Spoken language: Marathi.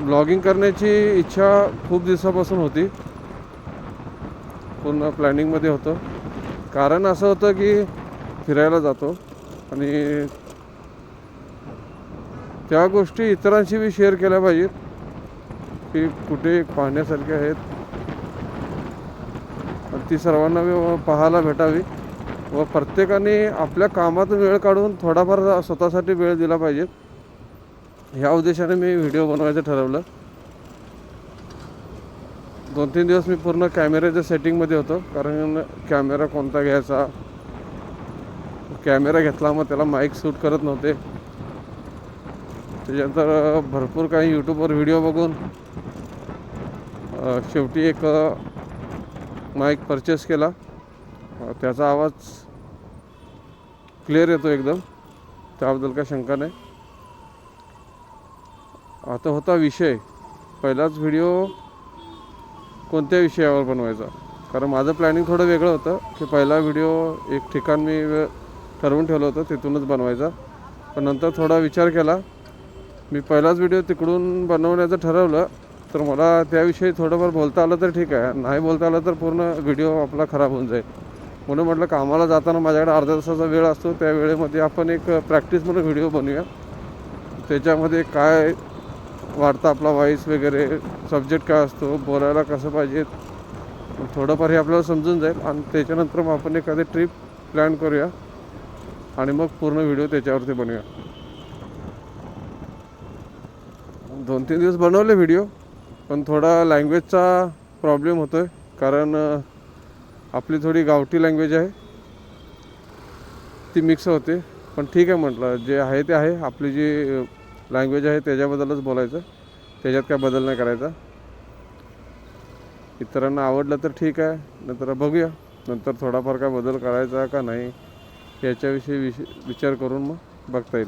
ब्लॉगिंग करण्याची इच्छा खूप दिवसापासून होती, पूर्ण प्लॅनिंगमध्ये होतं. कारण असं होतं की फिरायला जातो आणि त्या गोष्टी इतरांशी बी शेअर केल्या पाहिजेत की कुठे पाहण्यासारखे आहेत आणि ती सर्वांना पाहायला भेटावी व प्रत्येकाने आपल्या कामातून वेळ काढून थोडाफार स्वतःसाठी वेळ दिला पाहिजे. ह्या उद्देशाने मी व्हिडिओ बनवायचं ठरवलं. 2-3 दिवस मी पूर्ण कॅमेऱ्याच्या सेटिंगमध्ये होतो, कारण कॅमेरा कोणता घ्यायचा, कॅमेरा घेतला मग त्याला माईक सूट करत नव्हते. त्याच्यानंतर भरपूर काही यूट्यूबवर व्हिडिओ बघून शेवटी एक माईक परचेस केला. त्याचा आवाज क्लिअर येतो एकदम, त्याबद्दल काही शंका नाही. आता होता विषय, पहिलाच व्हिडिओ कोणत्या विषयावर बनवायचा. कारण माझं प्लॅनिंग थोडं वेगळं होतं की पहिला व्हिडिओ एक ठिकाण मी ठरवून ठेवलं होतं तिथूनच बनवायचा. पण नंतर थोडा विचार केला, मी पहिलाच व्हिडिओ तिकडून बनवण्याचं ठरवलं तर मला त्याविषयी थोडंफार बोलता आलं तर ठीक आहे, नाही बोलता आलं तर पूर्ण व्हिडिओ आपला खराब होऊन जाईल. म्हणून म्हटलं कामाला जाताना माझ्याकडे अर्ध्या तासाचा वेळ असतो, त्या वेळेमध्ये आपण एक प्रॅक्टिस म्हणून व्हिडिओ बनवूया. त्याच्यामध्ये काय वाढतं आपला वॉईस वगैरे, सब्जेक्ट काय असतो, बोलायला कसं पाहिजे, थोडंफार हे आपल्याला समजून जाईल. आणि त्याच्यानंतर मग आपण एखादी ट्रिप प्लॅन करूया आणि मग पूर्ण व्हिडिओ त्याच्यावरती बनवूया. 2-3 दिवस बनवले व्हिडिओ, पण थोडा लँग्वेजचा प्रॉब्लेम होतो आहे. कारण आपली थोडी गावठी लँग्वेज आहे, ती मिक्स होते. पण ठीक आहे म्हटलं, जे आहे ते आहे. आपली जी लँग्वेज आहे त्याच्याबद्दलच बोलायचं, त्याच्यात काय बदल नाही करायचा. इतरांना आवडलं तर ठीक आहे, नंतर बघूया नंतर थोडाफार काय बदल करायचा का नाही याच्याविषयी विचार करून मग बघता येईल.